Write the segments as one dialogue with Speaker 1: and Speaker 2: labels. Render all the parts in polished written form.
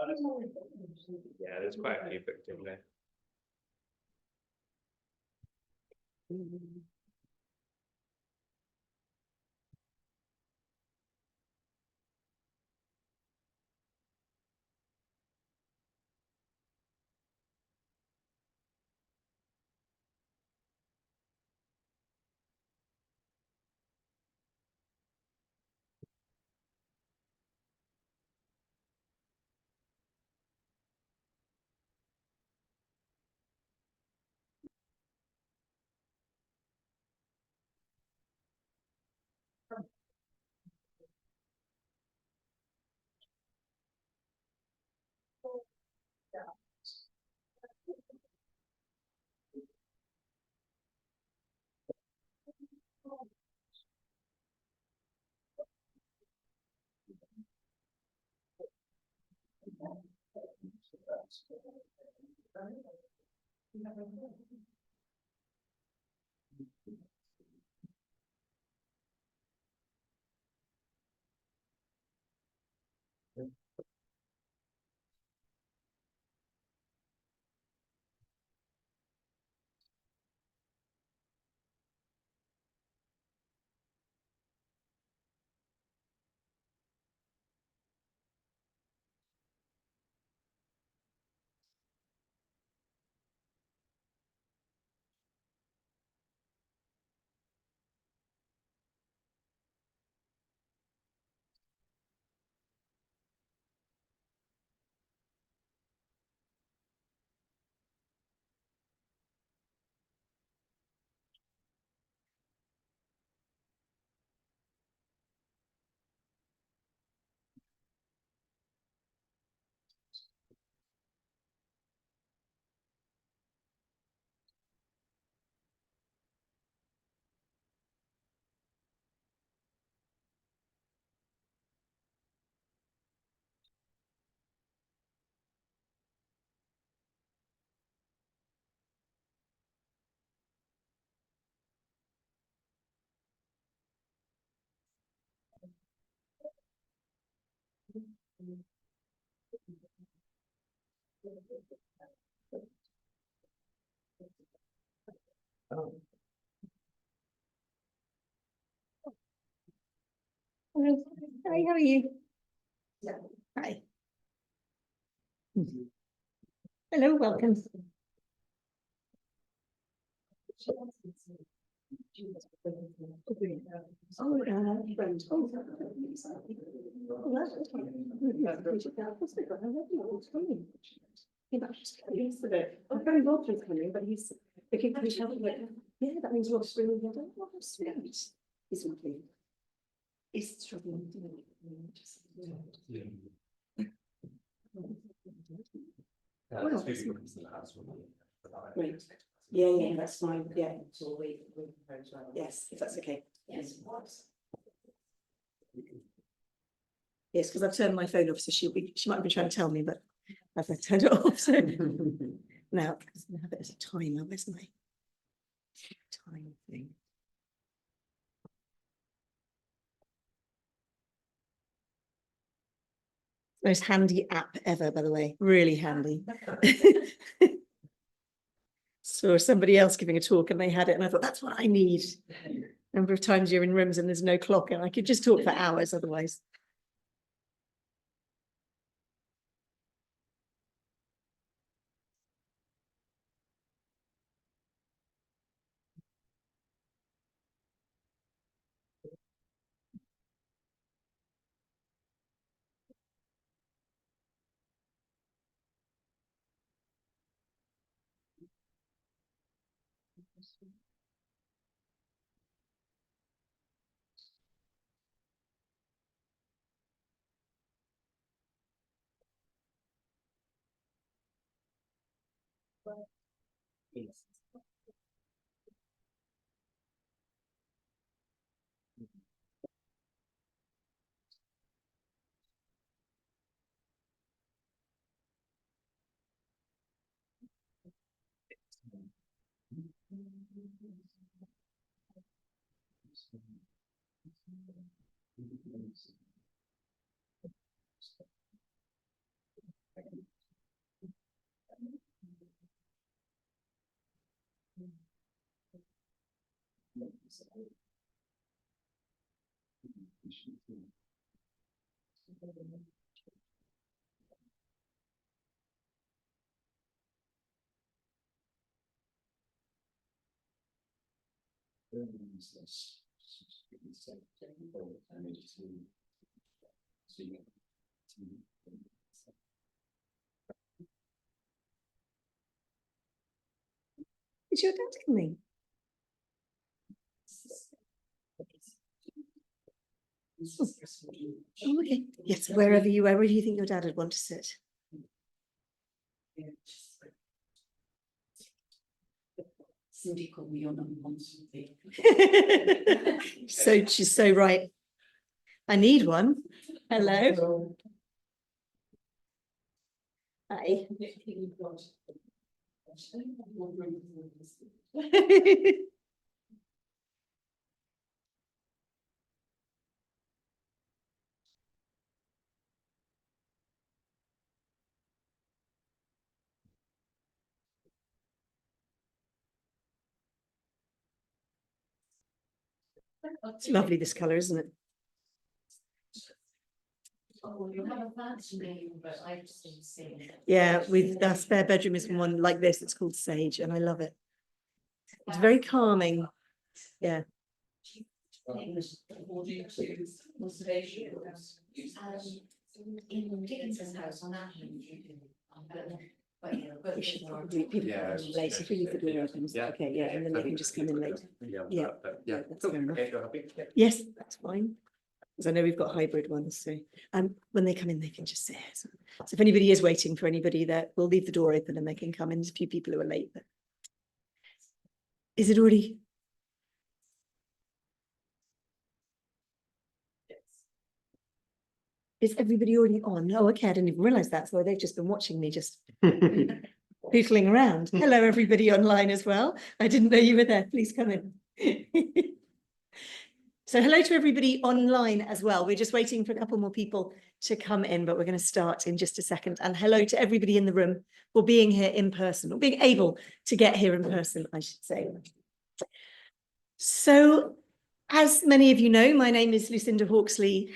Speaker 1: Yeah, there's quite a few booked in there.
Speaker 2: Hello. Hi, how are you? Hi. Hello, welcome. I'm very well he's coming, but he's looking for each other. Yeah, that means Ross really good. Oh, sweet. He's lovely. He's struggling. Great. Yeah, that's fine. Yeah. Yes, if that's okay. Yes. Yes, because I've turned my phone off, so she might be trying to tell me, but I've turned it off. So now I have it as a timer. Where's my time thing? Most handy app ever, by the way. Really handy. Saw somebody else giving a talk and they had it, and I thought that's what I need. Number of times you're in rooms and there's no clock, and I could just talk for hours otherwise. Is your dad coming? Oh, okay. Yes, wherever you think your dad would want to sit.
Speaker 3: Cindy called me your number one.
Speaker 2: So she's so right. I need one. Hello. Hi. It's lovely, this colour, isn't it?
Speaker 3: Oh, you have a fancy name, but I just didn't see it.
Speaker 2: Yeah, with our spare bedroom is one like this. It's called Sage, and I love it. It's very calming. Yeah.
Speaker 3: In Dickens's house on Athens.
Speaker 2: We should probably people
Speaker 1: Yeah,
Speaker 2: come in late. If we leave the door open.
Speaker 1: Yeah.
Speaker 2: Okay, yeah, and then they can just come in late. Yeah.
Speaker 1: Yeah.
Speaker 2: That's fair enough.
Speaker 1: Okay, you're happy?
Speaker 2: Yes, that's fine. Because I know we've got hybrid ones, so when they come in, they can just sit. So if anybody is waiting for anybody, that we'll leave the door open and they can come in. There's a few people who are late. But is it already? Is everybody already on? Oh, okay, I didn't even realise that. So they've just been watching me just pootling around. Hello, everybody online as well. I didn't know you were there. Please come in. So hello to everybody online as well. We're just waiting for a couple more people to come in, but we're going to start in just a second. And hello to everybody in the room for being here in person, or being able to get here in person, I should say. So, as many of you know, my name is Lucinda Hawksley,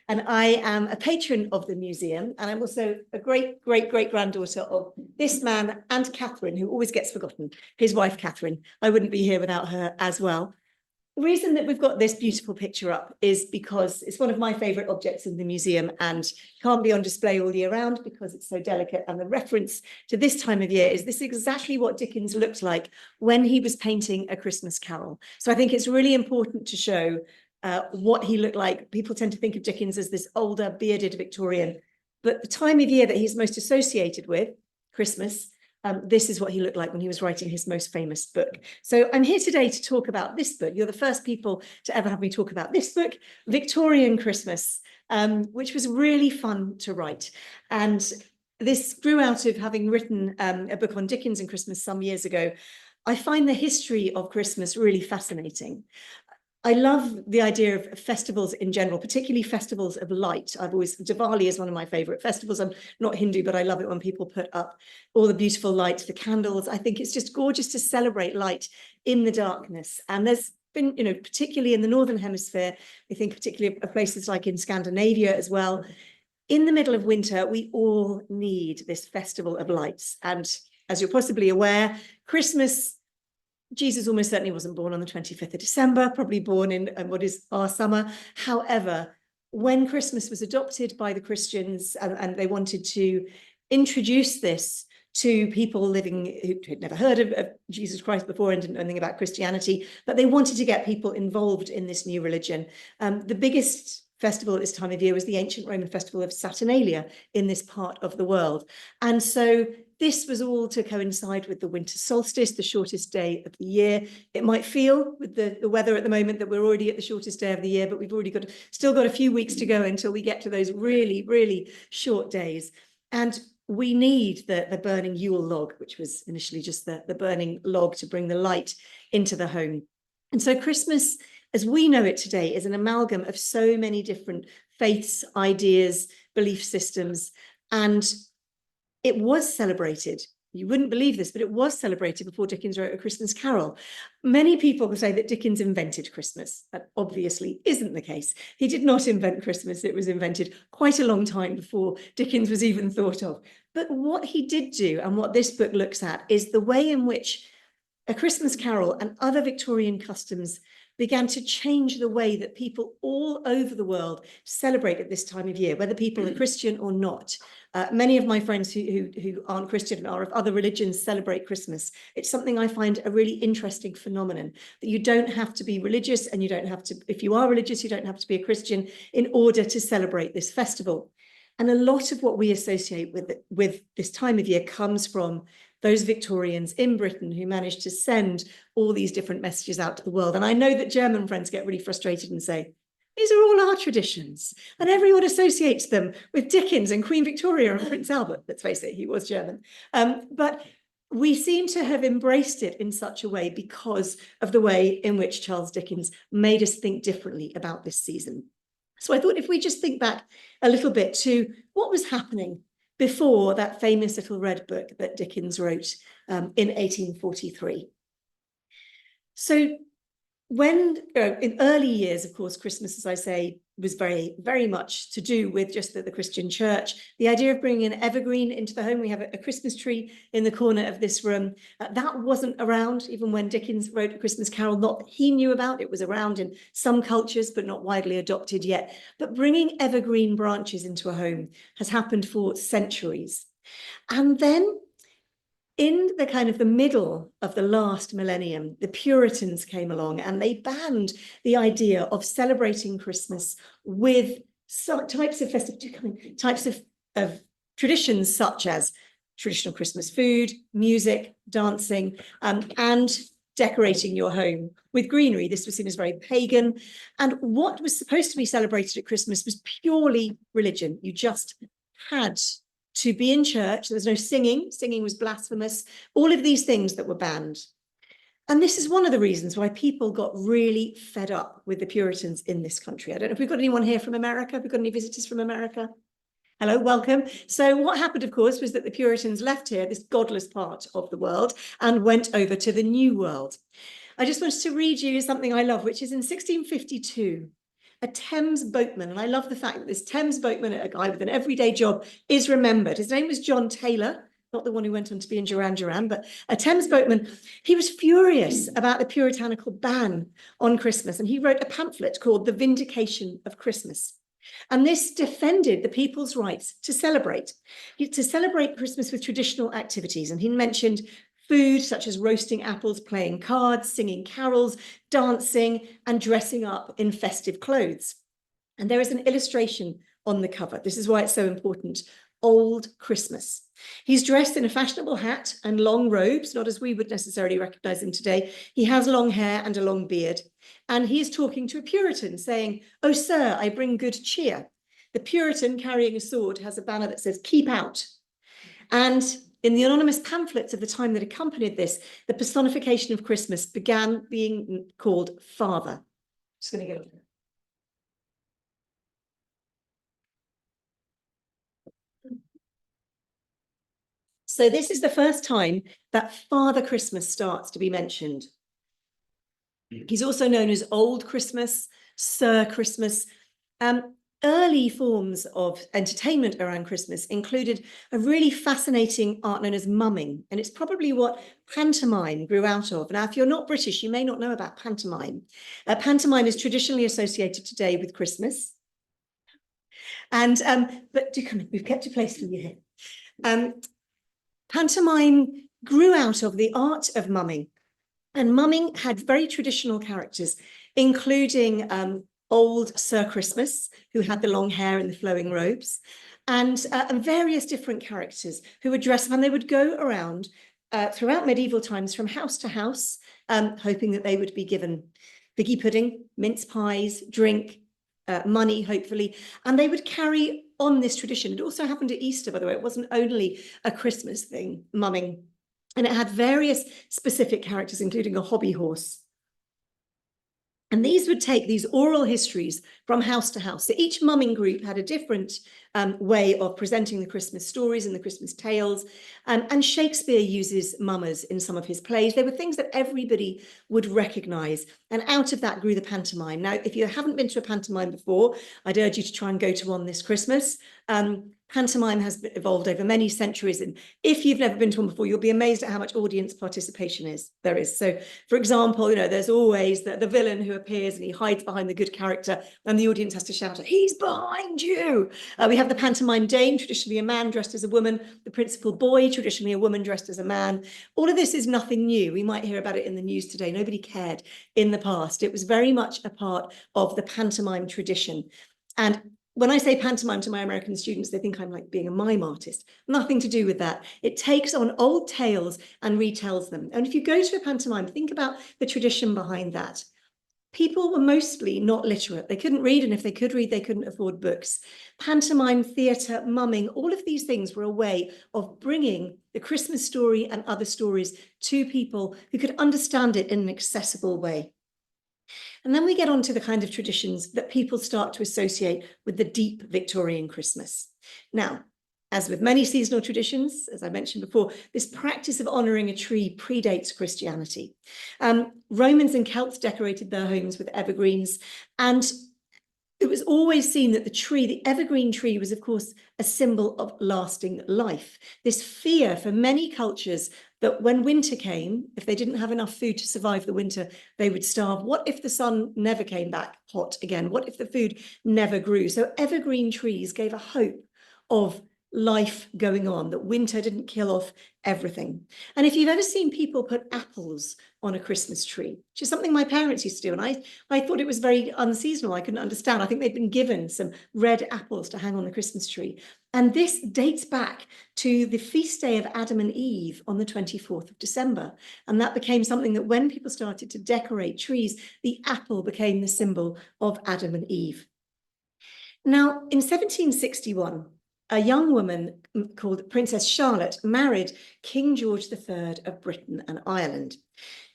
Speaker 2: and I am a patron of the museum. And I'm also a great, great, great granddaughter of this man and Catherine, who always gets forgotten, his wife, Catherine. I wouldn't be here without her as well. The reason that we've got this beautiful picture up is because it's one of my favourite objects in the museum and can't be on display all year round because it's so delicate. And the reference to this time of year is this exactly what Dickens looked like when he was painting A Christmas Carol. So I think it's really important to show what he looked like. People tend to think of Dickens as this older, bearded Victorian, but the time of year that he's most associated with, Christmas, this is what he looked like when he was writing his most famous book. So I'm here today to talk about this book. You're the first people to ever have me talk about this book, Victorian Christmas, which was really fun to write. And this grew out of having written a book on Dickens and Christmas some years ago. I find the history of Christmas really fascinating. I love the idea of festivals in general, particularly festivals of light. Diwali is one of my favorite festivals. I'm not Hindu, but I love it when people put up all the beautiful lights, the candles. I think it's just gorgeous to celebrate light in the darkness. And there's been, particularly in the Northern Hemisphere, I think particularly of places like in Scandinavia as well, in the middle of winter, we all need this festival of lights. And as you're possibly aware, Christmas, Jesus almost certainly wasn't born on the 25th of December, probably born in what is our summer. However, when Christmas was adopted by the Christians and they wanted to introduce this to people living who had never heard of Jesus Christ before and didn't know anything about Christianity, but they wanted to get people involved in this new religion. The biggest festival at this time of year was the ancient Roman festival of Saturnalia in this part of the world. And so this was all to coincide with the winter solstice, the shortest day of the year. It might feel with the weather at the moment that we're already at the shortest day of the year, but we've already still got a few weeks to go until we get to those really, really short days. And we need the burning Yule log, which was initially just the burning log to bring the light into the home. And so Christmas, as we know it today, is an amalgam of so many different faiths, ideas, belief systems, and it was celebrated you wouldn't believe this, but it was celebrated before Dickens wrote A Christmas Carol. Many people say that Dickens invented Christmas. That obviously isn't the case. He did not invent Christmas. It was invented quite a long time before Dickens was even thought of. But what he did do, and what this book looks at, is the way in which A Christmas Carol and other Victorian customs began to change the way that people all over the world celebrate at this time of year, whether people are Christian or not. Many of my friends who aren't Christian and are of other religions celebrate Christmas. It's something I find a really interesting phenomenon, that you don't have to be religious, and you don't have to, if you are religious, you don't have to be a Christian in order to celebrate this festival. And a lot of what we associate with this time of year comes from those Victorians in Britain who managed to send all these different messages out to the world. And I know that German friends get really frustrated and say, these are all our traditions, and everyone associates them with Dickens and Queen Victoria and Prince Albert. Let's face it, he was German. But we seem to have embraced it in such a way because of the way in which Charles Dickens made us think differently about this season. So I thought if we just think back a little bit to what was happening before that famous little red book that Dickens wrote in 1843. So when in early years, of course, Christmas, as I say, was very, very much to do with just the Christian church. The idea of bringing an evergreen into the home. We have a Christmas tree in the corner of this room. That wasn't around even when Dickens wrote A Christmas Carol, not that he knew about. It was around in some cultures, but not widely adopted yet. But bringing evergreen branches into a home has happened for centuries. And then in the kind of the middle of the last millennium, the Puritans came along and they banned the idea of celebrating Christmas with types of traditions such as traditional Christmas food, music, dancing, and decorating your home with greenery. This was seen as very pagan. And what was supposed to be celebrated at Christmas was purely religion. You just had to be in church. There was no singing. Singing was blasphemous. All of these things that were banned. And this is one of the reasons why people got really fed up with the Puritans in this country. I don't know if we've got anyone here from America. Have we got any visitors from America? Hello, welcome. So what happened, of course, was that the Puritans left here, this godless part of the world, and went over to the New World. I just wanted to read you something I love, which is in 1652. A Thames boatman, and I love the fact that this Thames boatman, a guy with an everyday job, is remembered. His name was John Taylor, not the one who went on to be in Duran Duran, but a Thames boatman. He was furious about the puritanical ban on Christmas, and he wrote a pamphlet called The Vindication of Christmas. And this defended the people's rights to celebrate Christmas with traditional activities. And he mentioned food such as roasting apples, playing cards, singing carols, dancing, and dressing up in festive clothes. And there is an illustration on the cover. This is why it's so important. Old Christmas. He's dressed in a fashionable hat and long robes, not as we would necessarily recognize him today. He has long hair and a long beard. And he is talking to a Puritan saying, "Oh, sir, I bring good cheer." The Puritan, carrying a sword, has a banner that says, "Keep out." And in the anonymous pamphlets of the time that accompanied this, the personification of Christmas began being called Father. Just going to go. So this is the first time that Father Christmas starts to be mentioned. He's also known as Old Christmas, Sir Christmas. Early forms of entertainment around Christmas included a really fascinating art known as mumming, and it's probably what pantomime grew out of. Now, if you're not British, you may not know about pantomime. Pantomime is traditionally associated today with Christmas. And but do come in, we've kept a place for you here. Pantomime grew out of the art of mumming, and mumming had very traditional characters, including old Sir Christmas, who had the long hair and the flowing robes, and various different characters who would dress up, and they would go around throughout medieval times from house to house, hoping that they would be given figgy pudding, mince pies, drink, money, hopefully, and they would carry on this tradition. It also happened at Easter, by the way. It wasn't only a Christmas thing, mumming, and it had various specific characters, including a hobby horse. And these would take these oral histories from house to house. So each mumming group had a different way of presenting the Christmas stories and the Christmas tales. And Shakespeare uses mummers in some of his plays. They were things that everybody would recognise. And out of that grew the pantomime. Now, if you haven't been to a pantomime before, I'd urge you to try and go to one this Christmas. Pantomime has evolved over many centuries. And if you've never been to one before, you'll be amazed at how much audience participation there is. So, for example, there's always the villain who appears and he hides behind the good character and the audience has to shout, "He's behind you." We have the pantomime dame, traditionally a man dressed as a woman, the principal boy, traditionally a woman dressed as a man. All of this is nothing new. We might hear about it in the news today. Nobody cared in the past. It was very much a part of the pantomime tradition. And when I say pantomime to my American students, they think I'm like being a mime artist. Nothing to do with that. It takes on old tales and retells them. And if you go to a pantomime, think about the tradition behind that. People were mostly not literate. They couldn't read, and if they could read, they couldn't afford books. Pantomime, theatre, mumming, all of these things were a way of bringing the Christmas story and other stories to people who could understand it in an accessible way. And then we get on to the kind of traditions that people start to associate with the deep Victorian Christmas. Now, as with many seasonal traditions, as I mentioned before, this practice of honouring a tree predates Christianity. Romans and Celts decorated their homes with evergreens, and it was always seen that the evergreen tree was, of course, a symbol of lasting life. This fear for many cultures that when winter came, if they didn't have enough food to survive the winter, they would starve. What if the sun never came back hot again? What if the food never grew? So evergreen trees gave a hope of life going on, that winter didn't kill off everything. And if you've ever seen people put apples on a Christmas tree, which is something my parents used to do, and I thought it was very unseasonal. I couldn't understand. I think they'd been given some red apples to hang on the Christmas tree. And this dates back to the feast day of Adam and Eve on the 24th of December. And that became something that when people started to decorate trees, the apple became the symbol of Adam and Eve. Now, in 1761, a young woman called Princess Charlotte married King George III of Britain and Ireland.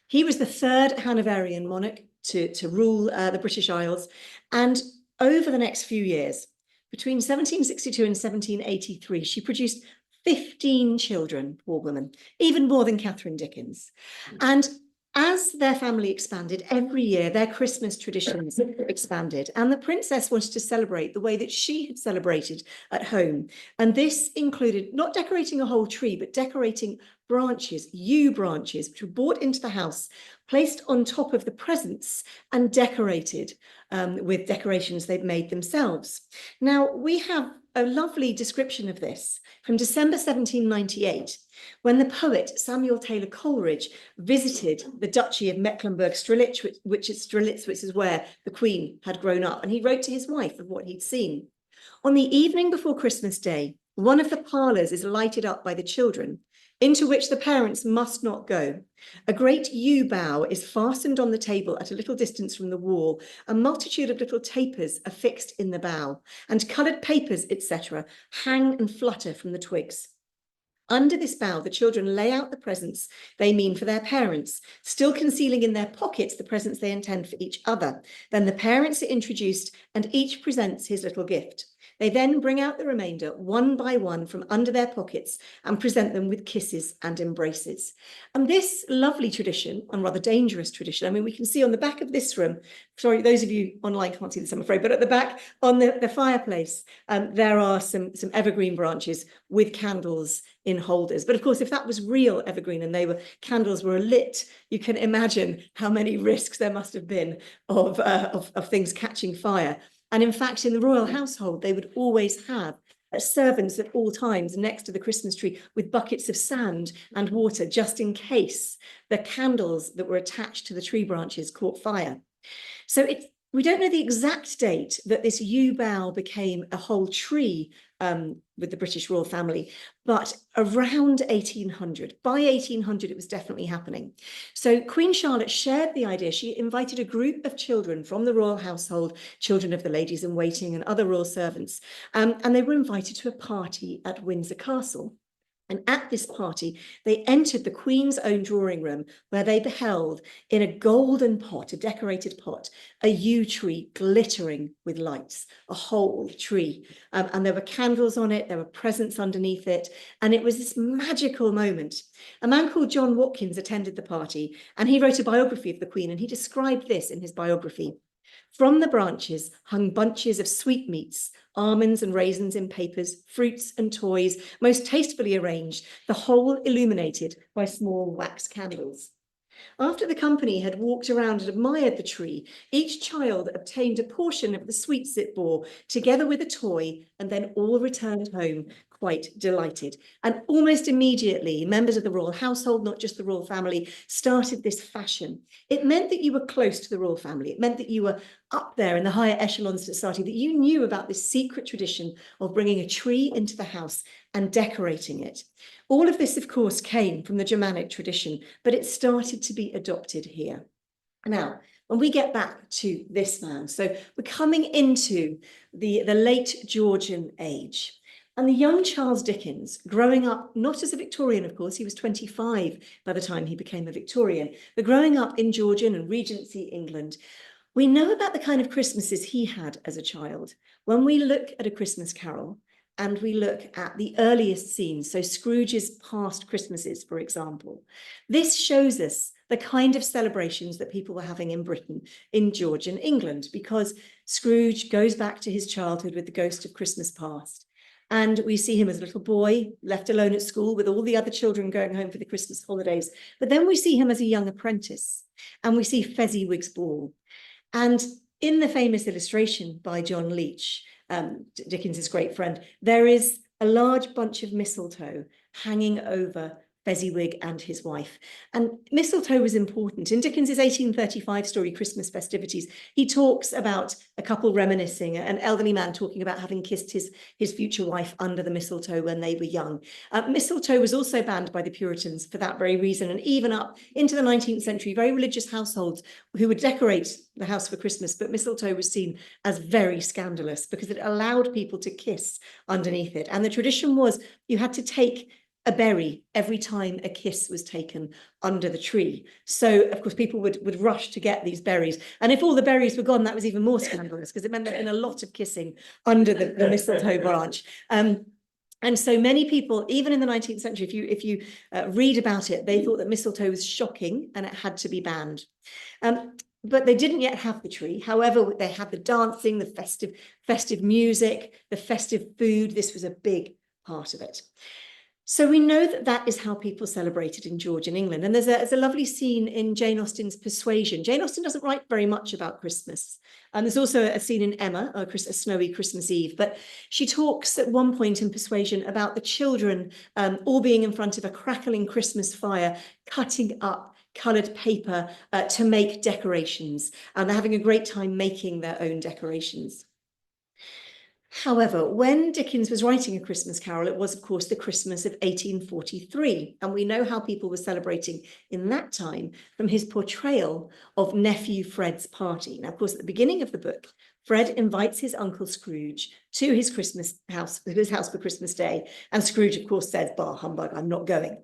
Speaker 2: He was the third Hanoverian monarch to rule the British Isles. And over the next few years, between 1762 and 1783, she produced 15 children, poor woman, even more than Catherine Dickens. And as their family expanded, every year their Christmas traditions expanded, and the princess wanted to celebrate the way that she had celebrated at home. And this included not decorating a whole tree, but decorating branches, yew branches, which were brought into the house, placed on top of the presents and decorated with decorations they'd made themselves. Now, we have a lovely description of this from December 1798, when the poet Samuel Taylor Coleridge visited the Duchy of Mecklenburg-Strelitz, which is where the Queen had grown up, and he wrote to his wife of what he'd seen. On the evening before Christmas Day, one of the parlours is lighted up by the children, into which the parents must not go. A great yew bough is fastened on the table at a little distance from the wall. A multitude of little tapers are fixed in the bough, and coloured papers, etc., hang and flutter from the twigs. Under this bough, the children lay out the presents they mean for their parents, still concealing in their pockets the presents they intend for each other. Then the parents are introduced, and each presents his little gift. They then bring out the remainder one by one from under their pockets and present them with kisses and embraces. And this lovely tradition, and rather dangerous tradition, I mean, we can see on the back of this room, sorry, those of you online can't see this, I'm afraid, but at the back on the fireplace, there are some evergreen branches with candles in holders. But of course, if that was real evergreen and candles were lit, you can imagine how many risks there must have been of things catching fire. And in fact, in the royal household, they would always have servants at all times next to the Christmas tree with buckets of sand and water, just in case the candles that were attached to the tree branches caught fire. So we don't know the exact date that this yew bough became a whole tree with the British royal family, but around 1800. By 1800, it was definitely happening. So Queen Charlotte shared the idea. She invited a group of children from the royal household, children of the ladies in waiting and other royal servants, and they were invited to a party at Windsor Castle. And at this party, they entered the Queen's own drawing room, where they beheld in a golden pot, a decorated pot, a yew tree glittering with lights, a whole tree. And there were candles on it, there were presents underneath it, and it was this magical moment. A man called John Watkins attended the party, and he wrote a biography of the Queen, and he described this in his biography. From the branches hung bunches of sweetmeats, almonds and raisins in papers, fruits and toys, most tastefully arranged, the whole illuminated by small wax candles. After the company had walked around and admired the tree, each child obtained a portion of the sweets it bore, together with a toy, and then all returned home quite delighted. And almost immediately, members of the royal household, not just the royal family, started this fashion. It meant that you were close to the royal family. It meant that you were up there in the higher echelons of society, that you knew about this secret tradition of bringing a tree into the house and decorating it. All of this, of course, came from the Germanic tradition, but it started to be adopted here. Now, when we get back to this man, so we're coming into the late Georgian age. And the young Charles Dickens, growing up, not as a Victorian, of course, he was 25 by the time he became a Victorian, but growing up in Georgian and Regency England, we know about the kind of Christmases he had as a child. When we look at A Christmas Carol, and we look at the earliest scenes, so Scrooge's past Christmases, for example, this shows us the kind of celebrations that people were having in Britain, in Georgian England, because Scrooge goes back to his childhood with the ghost of Christmas past. And we see him as a little boy, left alone at school with all the other children going home for the Christmas holidays. But then we see him as a young apprentice, and we see Fezziwig's Ball. And in the famous illustration by John Leach, Dickens's great friend, there is a large bunch of mistletoe hanging over Fezziwig and his wife. And mistletoe was important. In Dickens's 1835 story, Christmas Festivities, he talks about a couple reminiscing, an elderly man talking about having kissed his future wife under the mistletoe when they were young. Mistletoe was also banned by the Puritans for that very reason. And even up into the 19th century, very religious households who would decorate the house for Christmas, but mistletoe was seen as very scandalous because it allowed people to kiss underneath it. And the tradition was you had to take a berry every time a kiss was taken under the tree. So, of course, people would rush to get these berries. And if all the berries were gone, that was even more scandalous because it meant there had been a lot of kissing under the mistletoe branch. And so many people, even in the 19th century, if you read about it, they thought that mistletoe was shocking and it had to be banned. But they didn't yet have the tree. However, they had the dancing, the festive music, the festive food. This was a big part of it. So we know that that is how people celebrated in Georgian England. And there's a lovely scene in Jane Austen's Persuasion. Jane Austen doesn't write very much about Christmas. And there's also a scene in Emma, a snowy Christmas Eve. But she talks at one point in Persuasion about the children all being in front of a crackling Christmas fire, cutting up coloured paper to make decorations. And they're having a great time making their own decorations. However, when Dickens was writing A Christmas Carol, it was, of course, the Christmas of 1843. And we know how people were celebrating in that time from his portrayal of nephew Fred's party. Now, of course, at the beginning of the book, Fred invites his uncle Scrooge to his house for Christmas Day. And Scrooge, of course, says, "Bah, humbug, I'm not going."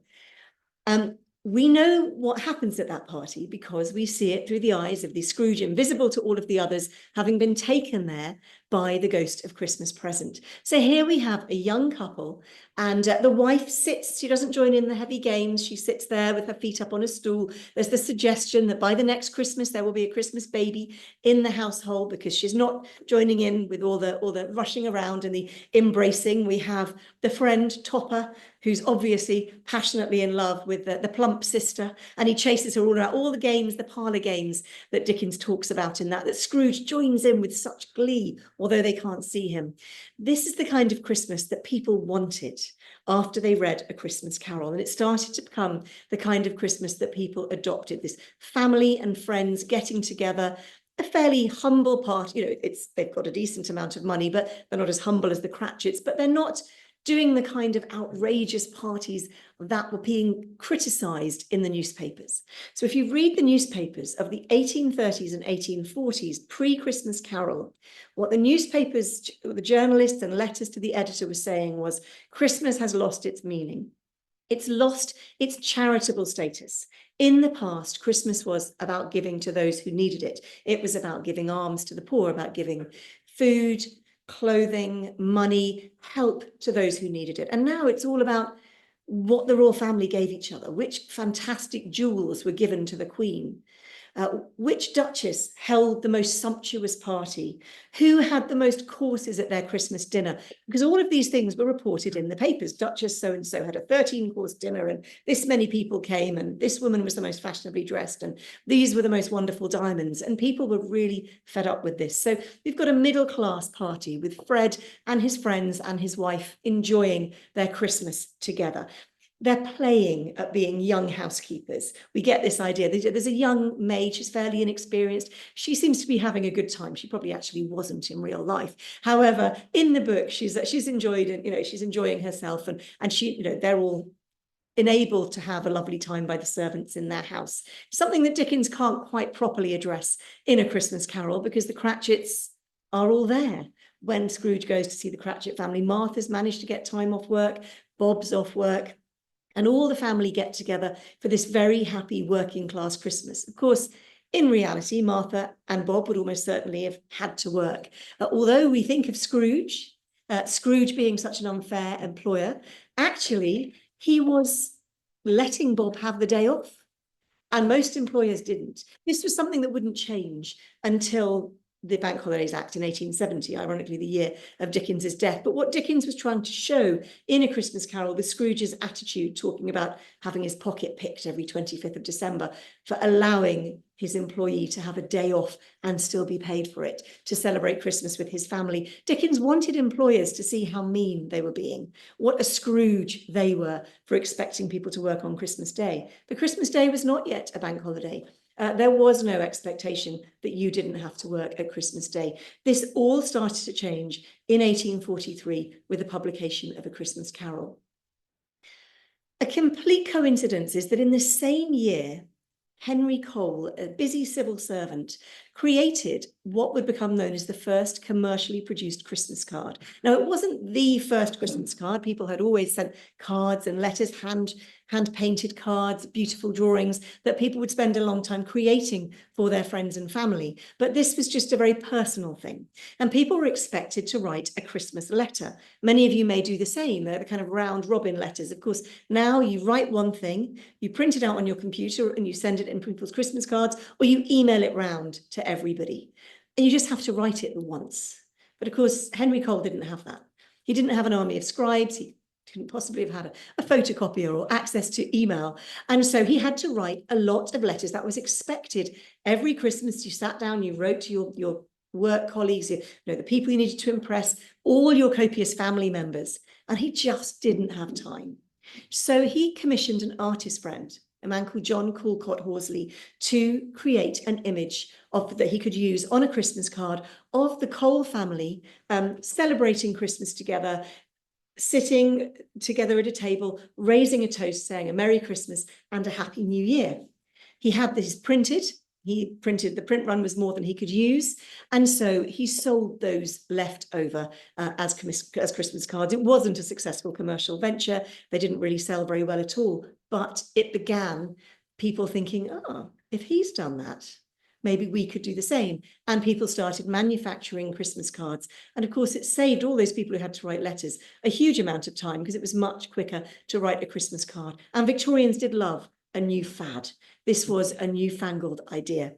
Speaker 2: We know what happens at that party because we see it through the eyes of the Scrooge, invisible to all of the others, having been taken there by the ghost of Christmas present. So here we have a young couple, and the wife sits, she doesn't join in the heavy games, she sits there with her feet up on a stool. There's the suggestion that by the next Christmas there will be a Christmas baby in the household because she's not joining in with all the rushing around and the embracing. We have the friend Topper, who's obviously passionately in love with the plump sister, and he chases her all around, all the games, the parlour games that Dickens talks about in that Scrooge joins in with such glee, although they can't see him. This is the kind of Christmas that people wanted after they read A Christmas Carol, and it started to become the kind of Christmas that people adopted, this family and friends getting together, a fairly humble part, they've got a decent amount of money, but they're not as humble as the Cratchits, but they're not doing the kind of outrageous parties that were being criticised in the newspapers. So if you read the newspapers of the 1830s and 1840s, pre-Christmas Carol, what the newspapers, the journalists and letters to the editor were saying was, Christmas has lost its meaning. It's lost its charitable status. In the past, Christmas was about giving to those who needed it. It was about giving alms to the poor, about giving food, clothing, money, help to those who needed it. And now it's all about what the royal family gave each other, which fantastic jewels were given to the Queen, which duchess held the most sumptuous party, who had the most courses at their Christmas dinner, because all of these things were reported in the papers. Duchess so-and-so had a 13-course dinner, and this many people came, and this woman was the most fashionably dressed, and these were the most wonderful diamonds, and people were really fed up with this. So we've got a middle-class party with Fred and his friends and his wife enjoying their Christmas together. They're playing at being young housekeepers. We get this idea. There's a young maid, she's fairly inexperienced. She seems to be having a good time. She probably actually wasn't in real life. However, in the book, she's enjoyed it, she's enjoying herself, and she, they're all enabled to have a lovely time by the servants in their house. Something that Dickens can't quite properly address in A Christmas Carol, because the Cratchits are all there. When Scrooge goes to see the Cratchit family, Martha's managed to get time off work, Bob's off work, and all the family get together for this very happy working class Christmas. Of course, in reality, Martha and Bob would almost certainly have had to work. Although we think of Scrooge being such an unfair employer, actually, he was letting Bob have the day off. And most employers didn't. This was something that wouldn't change until the Bank Holidays Act in 1870, ironically the year of Dickens's death. But what Dickens was trying to show in A Christmas Carol with Scrooge's attitude, talking about having his pocket picked every 25th of December, for allowing his employee to have a day off and still be paid for it, to celebrate Christmas with his family. Dickens wanted employers to see how mean they were being, what a Scrooge they were for expecting people to work on Christmas Day. But Christmas Day was not yet a bank holiday. There was no expectation that you didn't have to work at Christmas Day. This all started to change in 1843 with the publication of A Christmas Carol. A complete coincidence is that in the same year, Henry Cole, a busy civil servant, created what would become known as the first commercially produced Christmas card. Now, it wasn't the first Christmas card. People had always sent cards and letters, hand-painted cards, beautiful drawings that people would spend a long time creating for their friends and family. But this was just a very personal thing. And people were expected to write a Christmas letter. Many of you may do the same. They're the kind of round robin letters. Of course, now you write one thing, you print it out on your computer and you send it in people's Christmas cards, or you email it round to everybody. And you just have to write it once. But of course, Henry Cole didn't have that. He didn't have an army of scribes. He couldn't possibly have had a photocopier or access to email. And so he had to write a lot of letters. That was expected. Every Christmas, you sat down, you wrote to your work colleagues, the people you needed to impress, all your copious family members. And he just didn't have time. So he commissioned an artist friend, a man called John Callcott Hawksley, to create an image that he could use on a Christmas card of the Cole family celebrating Christmas together, sitting together at a table, raising a toast, saying a Merry Christmas and a Happy New Year. He had this printed. He printed, the print run was more than he could use. And so he sold those left over as Christmas cards. It wasn't a successful commercial venture. They didn't really sell very well at all. But it began people thinking, if he's done that, maybe we could do the same. And people started manufacturing Christmas cards. And of course, it saved all those people who had to write letters a huge amount of time, because it was much quicker to write a Christmas card. And Victorians did love a new fad. This was a newfangled idea.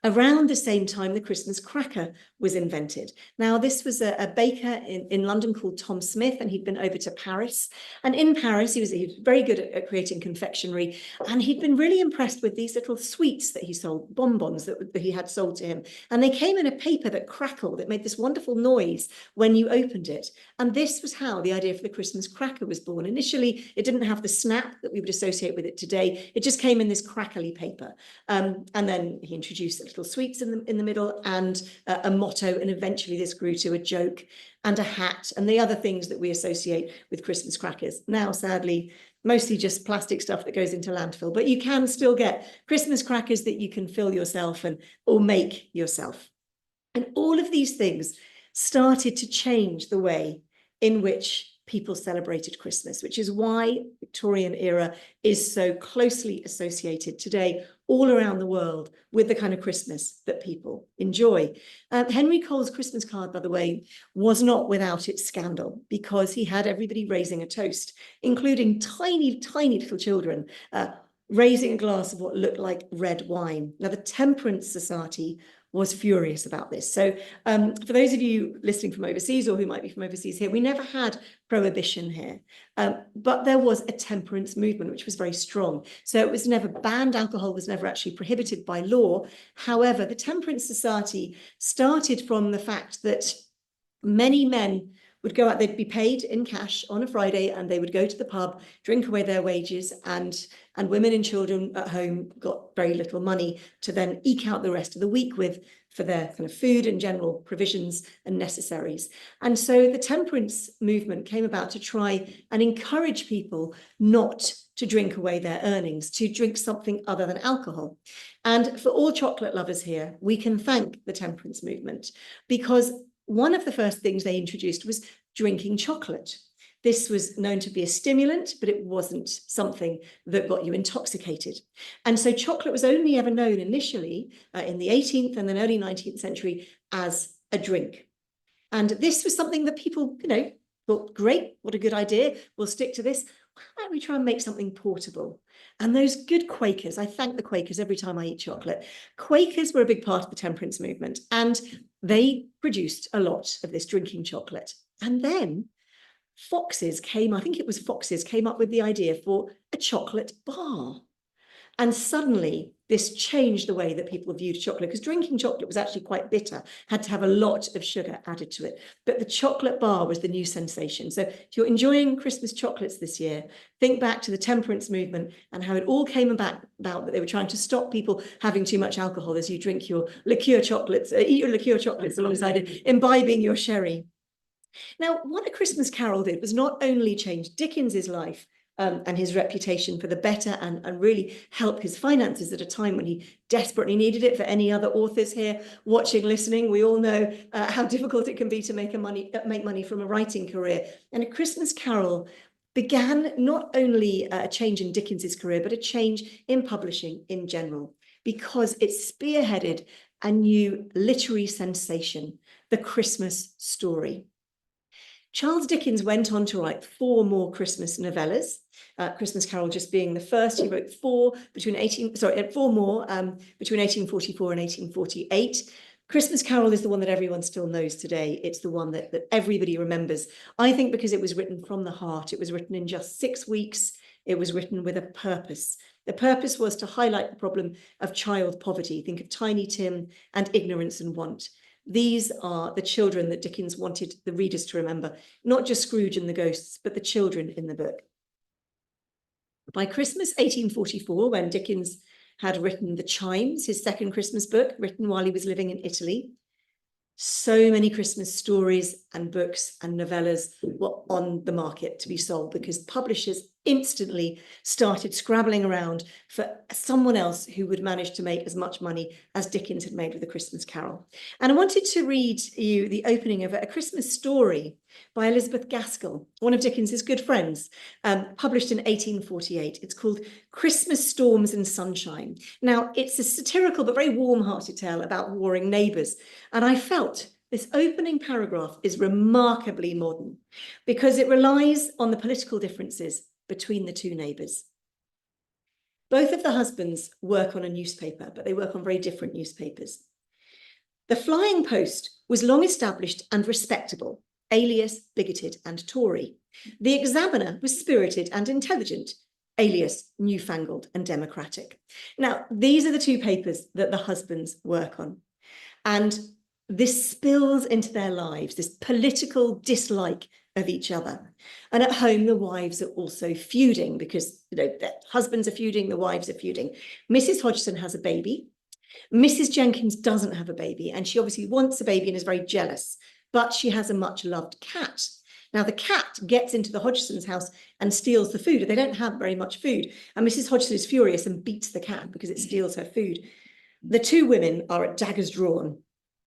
Speaker 2: Around the same time, the Christmas cracker was invented. Now, this was a baker in London called Tom Smith, and he'd been over to Paris. And in Paris, he was very good at creating confectionery. And he'd been really impressed with these little sweets that he sold, bonbons that he had sold to him. And they came in a paper that crackled. It made this wonderful noise when you opened it. And this was how the idea for the Christmas cracker was born. Initially, it didn't have the snap that we would associate with it today. It just came in this crackly paper. And then he introduced little sweets in the middle and a motto, and eventually this grew to a joke and a hat and the other things that we associate with Christmas crackers. Now, sadly, mostly just plastic stuff that goes into landfill, but you can still get Christmas crackers that you can fill yourself or make yourself. And all of these things started to change the way in which people celebrated Christmas, which is why Victorian era is so closely associated today all around the world with the kind of Christmas that people enjoy. Henry Cole's Christmas card, by the way, was not without its scandal, because he had everybody raising a toast, including tiny, tiny little children, raising a glass of what looked like red wine. Now, the Temperance Society was furious about this. So for those of you listening from overseas, or who might be from overseas here, we never had prohibition here, but there was a temperance movement, which was very strong. So it was never banned. Alcohol was never actually prohibited by law. However, the Temperance Society started from the fact that many men would go out, they'd be paid in cash on a Friday, and they would go to the pub, drink away their wages, and women and children at home got very little money to then eke out the rest of the week with, for their kind of food and general provisions and necessaries. And so the temperance movement came about to try and encourage people not to drink away their earnings, to drink something other than alcohol. And for all chocolate lovers here, we can thank the temperance movement, because one of the first things they introduced was drinking chocolate. This was known to be a stimulant, but it wasn't something that got you intoxicated. And so chocolate was only ever known initially in the 18th and then early 19th century as a drink. And this was something that people, thought, great, what a good idea, we'll stick to this. Why don't we try and make something portable? And those good Quakers, I thank the Quakers every time I eat chocolate. Quakers were a big part of the temperance movement, and they produced a lot of this drinking chocolate. And then Foxes came up with the idea for a chocolate bar. And suddenly this changed the way that people viewed chocolate, because drinking chocolate was actually quite bitter, had to have a lot of sugar added to it. But the chocolate bar was the new sensation. So if you're enjoying Christmas chocolates this year, think back to the temperance movement and how it all came about that they were trying to stop people having too much alcohol as you drink your liqueur chocolates, eat your liqueur chocolates alongside it, imbibing your sherry. Now, what A Christmas Carol did was not only change Dickens's life and his reputation for the better, and really help his finances at a time when he desperately needed it. For any other authors here watching, listening, we all know how difficult it can be to make money from a writing career. And A Christmas Carol began not only a change in Dickens's career, but a change in publishing in general, because it spearheaded a new literary sensation, the Christmas story. Charles Dickens went on to write 4 more Christmas novellas, Christmas Carol just being the first. He wrote 4 more between 1844 and 1848. Christmas Carol is the one that everyone still knows today. It's the one that everybody remembers. I think because it was written from the heart. It was written in just 6 weeks. It was written with a purpose. The purpose was to highlight the problem of child poverty. Think of Tiny Tim and ignorance and want. These are the children that Dickens wanted the readers to remember, not just Scrooge and the ghosts, but the children in the book. By Christmas 1844, when Dickens had written The Chimes, his second Christmas book, written while he was living in Italy, so many Christmas stories and books and novellas were on the market to be sold, because publishers instantly started scrabbling around for someone else who would manage to make as much money as Dickens had made with A Christmas Carol. And I wanted to read you the opening of A Christmas Story by Elizabeth Gaskell, one of Dickens's good friends, published in 1848. It's called Christmas Storms and Sunshine. Now, it's a satirical but very warm-hearted tale about warring neighbours. And I felt this opening paragraph is remarkably modern, because it relies on the political differences between the 2 neighbours. Both of the husbands work on a newspaper, but they work on very different newspapers. The Flying Post was long established and respectable, alias bigoted and Tory. The Examiner was spirited and intelligent, alias newfangled and democratic. Now, these are the 2 papers that the husbands work on. And this spills into their lives, this political dislike of each other. And at home, the wives are also feuding, because their husbands are feuding, the wives are feuding. Mrs. Hodgson has a baby. Mrs. Jenkins doesn't have a baby, and she obviously wants a baby and is very jealous, but she has a much loved cat. Now, the cat gets into the Hodgson's house and steals the food. They don't have very much food. And Mrs. Hodgson is furious and beats the cat because it steals her food. The 2 women are at daggers drawn.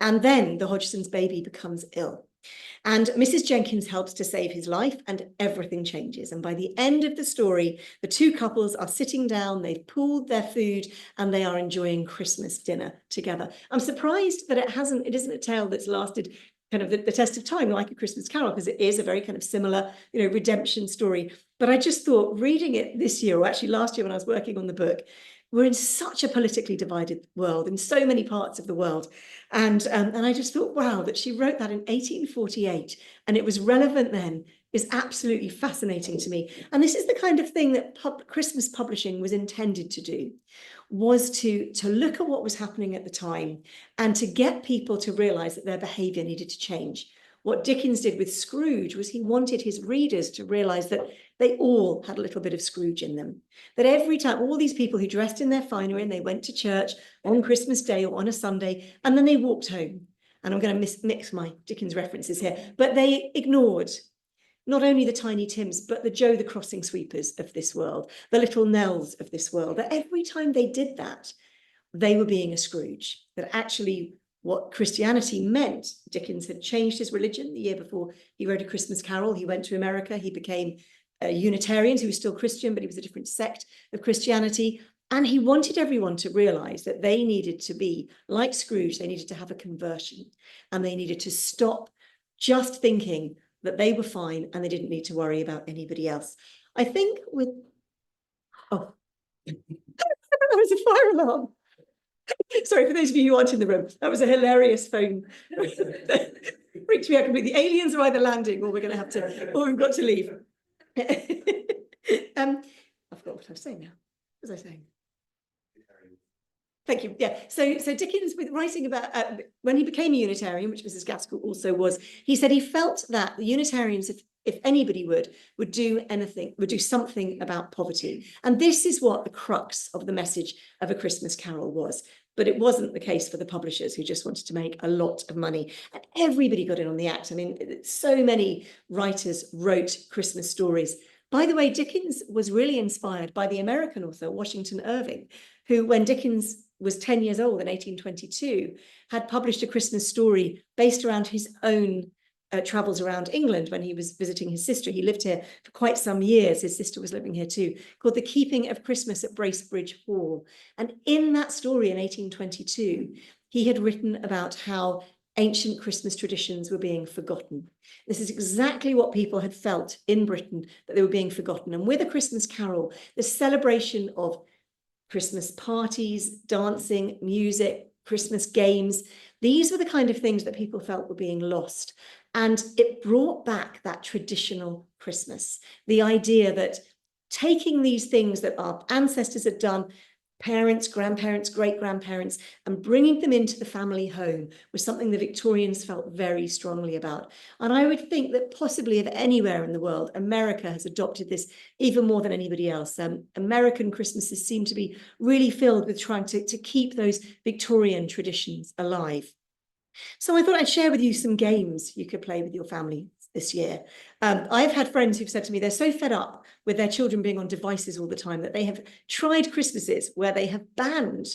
Speaker 2: And then the Hodgson's baby becomes ill. And Mrs. Jenkins helps to save his life, and everything changes. And by the end of the story, the two couples are sitting down, they've pooled their food, and they are enjoying Christmas dinner together. I'm surprised that it isn't a tale that's lasted kind of the test of time like A Christmas Carol, because it is a very kind of similar, redemption story. But I just thought, reading it this year, or actually last year when I was working on the book, we're in such a politically divided world in so many parts of the world. And I just thought, wow, that she wrote that in 1848 and it was relevant then is absolutely fascinating to me. And this is the kind of thing that Christmas publishing was intended to do, was to look at what was happening at the time and to get people to realize that their behavior needed to change. What Dickens did with Scrooge was he wanted his readers to realize that they all had a little bit of Scrooge in them. That every time, all these people who dressed in their finery and they went to church on Christmas Day or on a Sunday, and then they walked home. And I'm going to mix my Dickens references here, but they ignored not only the Tiny Tims, but the Joe the Crossing Sweepers of this world, the little Nells of this world. That every time they did that, they were being a Scrooge. That actually what Christianity meant, Dickens had changed his religion the year before he wrote A Christmas Carol. He went to America, he became a Unitarian, he was still Christian, but he was a different sect of Christianity. And he wanted everyone to realize that they needed to be like Scrooge, they needed to have a conversion and they needed to stop just thinking that they were fine and they didn't need to worry about anybody else. I think with, oh, that was a fire alarm. Sorry, for those of you who aren't in the room, that was a hilarious phone. Freaked me out completely. The aliens are either landing or we've got to leave. I forgot what I was saying now. What was I saying? Thank you. Yeah. So Dickens, with writing about when he became a Unitarian, which Mrs. Gaskell also was, he said he felt that the Unitarians, if anybody would do something about poverty. And this is what the crux of the message of A Christmas Carol was. But it wasn't the case for the publishers who just wanted to make a lot of money. And everybody got in on the act. I mean, so many writers wrote Christmas stories. By the way, Dickens was really inspired by the American author, Washington Irving, who, when Dickens was 10 years old in 1822, had published A Christmas Story based around his own travels around England when he was visiting his sister. He lived here for quite some years. His sister was living here too, called The Keeping of Christmas at Bracebridge Hall. And in that story in 1822, he had written about how ancient Christmas traditions were being forgotten. This is exactly what people had felt in Britain, that they were being forgotten. And with A Christmas Carol, the celebration of Christmas parties, dancing, music, Christmas games, these were the kind of things that people felt were being lost. And it brought back that traditional Christmas, the idea that taking these things that our ancestors had done, parents, grandparents, great-grandparents, and bringing them into the family home was something the Victorians felt very strongly about. And I would think that possibly if anywhere in the world, America has adopted this even more than anybody else. American Christmases seem to be really filled with trying to keep those Victorian traditions alive. So I thought I'd share with you some games you could play with your family this year. I've had friends who've said to me they're so fed up with their children being on devices all the time that they have tried Christmases where they have banned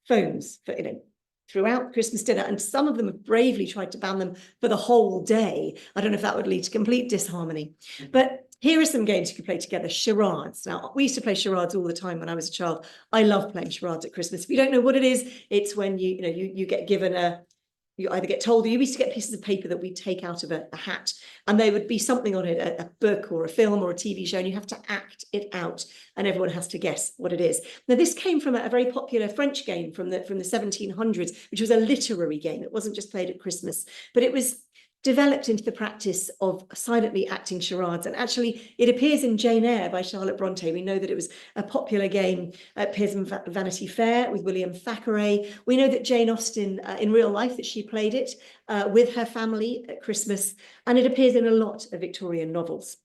Speaker 2: phones for, throughout Christmas dinner, and some of them have bravely tried to ban them for the whole day. I don't know if that would lead to complete disharmony, but here are some games you could play together. Charades. Now, we used to play charades all the time when I was a child. I love playing charades at Christmas. If you don't know what it is, it's when you get given you either get told, you used to get pieces of paper that we take out of a hat, and there would be something on it, a book or a film or a TV show, and you have to act it out, and everyone has to guess what it is. Now, this came from a very popular French game from the 1700s, which was a literary game. It wasn't just played at Christmas, but it was developed into the practice of silently acting charades. And actually, it appears in Jane Eyre by Charlotte Bronte. We know that it was a popular game. It appears in Vanity Fair with William Thackeray. We know that Jane Austen, in real life, that she played it with her family at Christmas. And it appears in a lot of Victorian novels.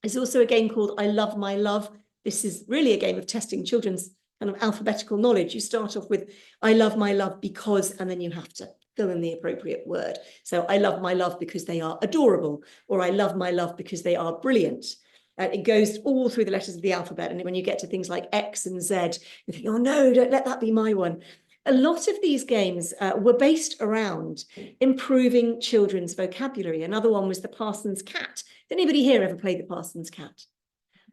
Speaker 2: There's also a game called I Love My Love. This is really a game of testing children's kind of alphabetical knowledge. You start off with I love my love because, and then you have to fill in the appropriate word. So I love my love because they are adorable, or I love my love because they are brilliant. And it goes all through the letters of the alphabet. And when you get to things like X and Z, you think, oh no, don't let that be my one. a lot of these games were based around improving children's vocabulary. Another one was the Parson's Cat. Did anybody here ever play the Parson's Cat?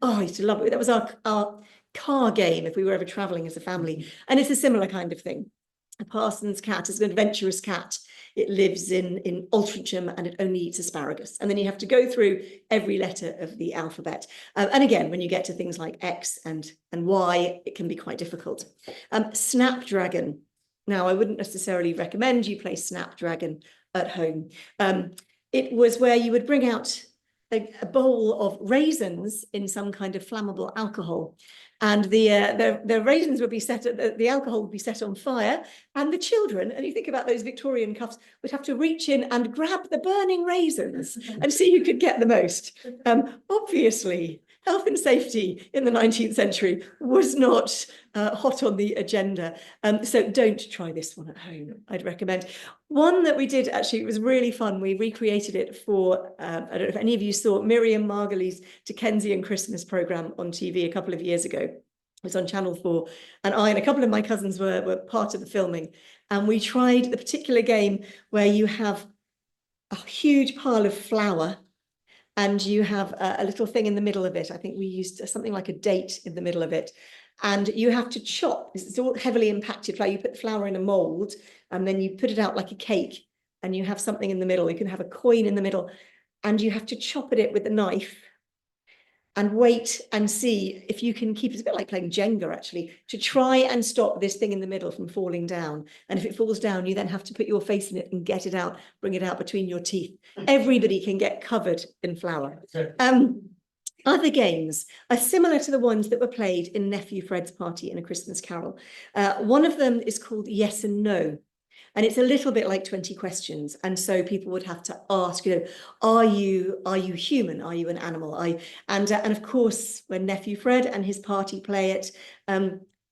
Speaker 2: Oh, I used to love it. That was our car game if we were ever traveling as a family. And it's a similar kind of thing. A Parson's Cat is an adventurous cat. It lives in Altrincham and it only eats asparagus. And then you have to go through every letter of the alphabet. And again, when you get to things like X and Y, it can be quite difficult. Snapdragon. Now, I wouldn't necessarily recommend you play Snapdragon at home. It was where you would bring out a bowl of raisins in some kind of flammable alcohol. And the raisins would be the alcohol would be set on fire, and the children, and you think about those Victorian cuffs, would have to reach in and grab the burning raisins and see who could get the most. Obviously, health and safety in the 19th century was not hot on the agenda. So don't try this one at home, I'd recommend. One that we did, actually, it was really fun. We recreated it for, I don't know if any of you saw Miriam Margolyes' Dickensian Christmas programme on TV a couple of years ago. It was on Channel 4. And I and a couple of my cousins were part of the filming. And we tried the particular game where you have a huge pile of flour and you have a little thing in the middle of it. I think we used something like a date in the middle of it. And you have to chop, it's all heavily impacted flour. You put the flour in a mould and then you put it out like a cake and you have something in the middle. You can have a coin in the middle and you have to chop at it with a knife and wait and see if you can keep, it's a bit like playing Jenga actually, to try and stop this thing in the middle from falling down. And if it falls down, you then have to put your face in it and get it out, bring it out between your teeth. Everybody can get covered in flour. Other games are similar to the ones that were played in Nephew Fred's Party in A Christmas Carol. One of them is called Yes and No. And it's a little bit like 20 questions. And so people would have to ask, are you human? Are you an animal? And of course, when Nephew Fred and his party play it,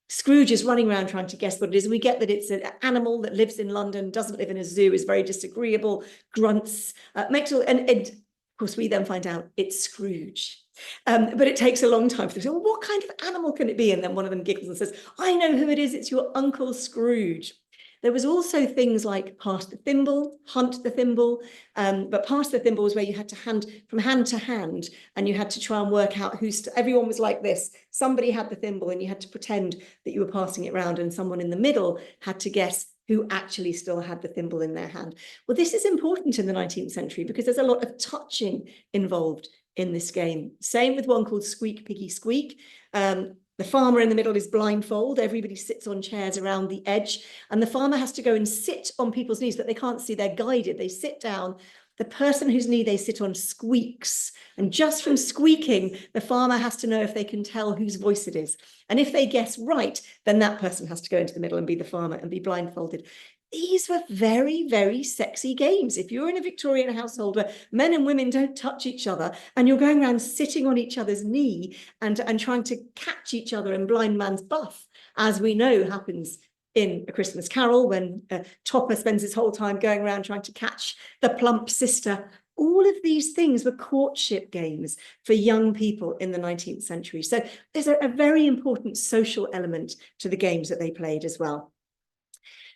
Speaker 2: Scrooge is running around trying to guess what it is. And we get that it's an animal that lives in London, doesn't live in a zoo, is very disagreeable, grunts, makes all, and of course, we then find out it's Scrooge. But it takes a long time for them to say, well, what kind of animal can it be? And then one of them giggles and says, I know who it is. It's your Uncle Scrooge. There was also things like pass the thimble, hunt the thimble, but pass the thimble was where you had to hand from hand to hand and you had to try and work out everyone was like this. Somebody had the thimble and you had to pretend that you were passing it around and someone in the middle had to guess who actually still had the thimble in their hand. Well, this is important in the 19th century because there's a lot of touching involved in this game. Same with one called Squeak Piggy Squeak. The farmer in the middle is blindfold. Everybody sits on chairs around the edge and the farmer has to go and sit on people's knees, but they can't see, they're guided. They sit down. The person whose knee they sit on squeaks. And just from squeaking, the farmer has to know if they can tell whose voice it is. And if they guess right, then that person has to go into the middle and be the farmer and be blindfolded. These were very, very sexy games. If you're in a Victorian household where men and women don't touch each other and you're going around sitting on each other's knee and trying to catch each other in blind man's buff, as we know happens in A Christmas Carol when Topper spends his whole time going around trying to catch the plump sister. All of these things were courtship games for young people in the 19th century. So there's a very important social element to the games that they played as well.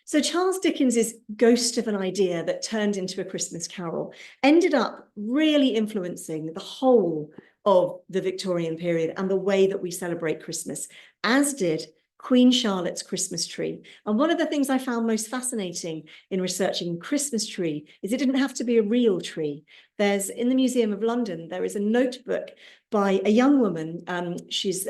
Speaker 2: So Charles Dickens's ghost of an idea that turned into A Christmas Carol ended up really influencing the whole of the Victorian period and the way that we celebrate Christmas, as did Queen Charlotte's Christmas tree. And one of the things I found most fascinating in researching Christmas tree is it didn't have to be a real tree. There's in the Museum of London, there is a notebook by a young woman. She's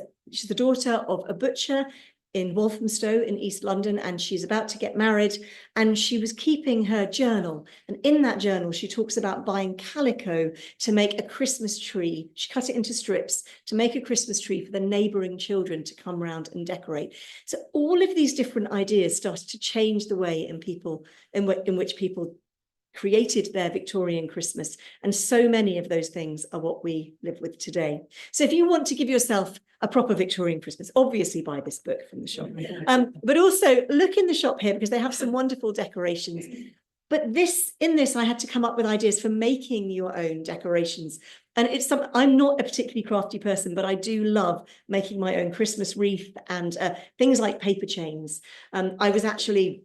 Speaker 2: the daughter of a butcher in Walthamstow in East London, and she's about to get married, and she was keeping her journal. And in that journal, she talks about buying calico to make a Christmas tree. She cut it into strips to make a Christmas tree for the neighbouring children to come round and decorate. So all of these different ideas started to change the way in which people created their Victorian Christmas. And so many of those things are what we live with today. So if you want to give yourself a proper Victorian Christmas, obviously buy this book from the shop. But also look in the shop here because they have some wonderful decorations. But in this, I had to come up with ideas for making your own decorations. And I'm not a particularly crafty person, but I do love making my own Christmas wreath and things like paper chains. I was actually,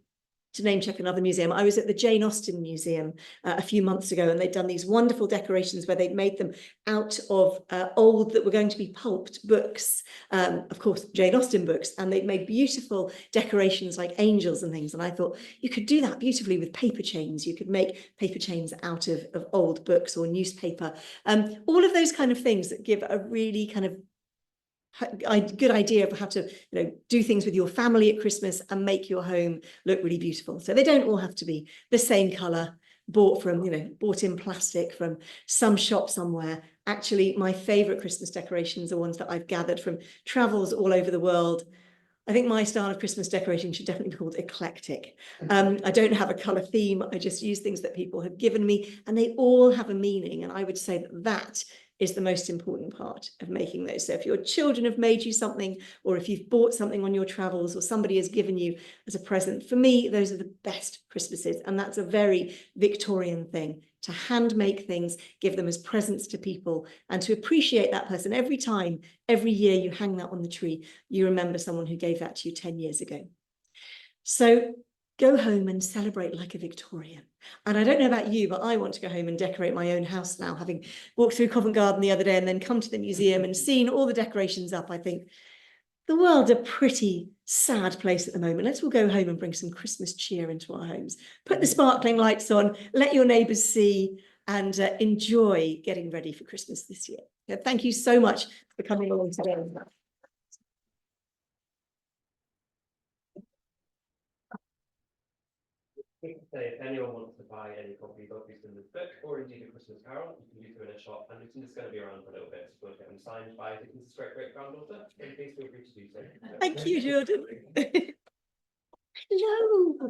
Speaker 2: to name check another museum, I was at the Jane Austen Museum a few months ago, and they'd done these wonderful decorations where they'd made them out of old that were going to be pulped books, of course, Jane Austen books, and they'd made beautiful decorations like angels and things. And I thought you could do that beautifully with paper chains. You could make paper chains out of old books or newspaper. All of those kind of things that give a really kind of good idea of how to do things with your family at Christmas and make your home look really beautiful. So they don't all have to be the same color, bought in plastic from some shop somewhere. Actually, my favorite Christmas decorations are ones that I've gathered from travels all over the world. I think my style of Christmas decorating should definitely be called eclectic. I don't have a color theme. I just use things that people have given me, and they all have a meaning. And I would say that is the most important part of making those. So if your children have made you something, or if you've bought something on your travels, or somebody has given you as a present, for me, those are the best Christmases. And that's a very Victorian thing, to hand make things, give them as presents to people, and to appreciate that person. Every time, every year you hang that on the tree, you remember someone who gave that to you 10 years ago. So go home and celebrate like a Victorian. And I don't know about you, but I want to go home and decorate my own house now, having walked through Covent Garden the other day and then come to the museum and seen all the decorations up. I think the world's a pretty sad place at the moment. Let's all go home and bring some Christmas cheer into our homes. Put the sparkling lights on, let your neighbours see, and enjoy getting ready for Christmas this year. Thank you so much for coming along today.
Speaker 1: So if anyone wants to buy any copies of Lucinda's book, or indeed a Christmas Carol, you can do so in a shop, and Lucinda's going to be around for a little bit, so if you want to get them signed by Dickens' great-great-granddaughter, then please feel free to do so.
Speaker 2: Thank you, Jordan. Hello.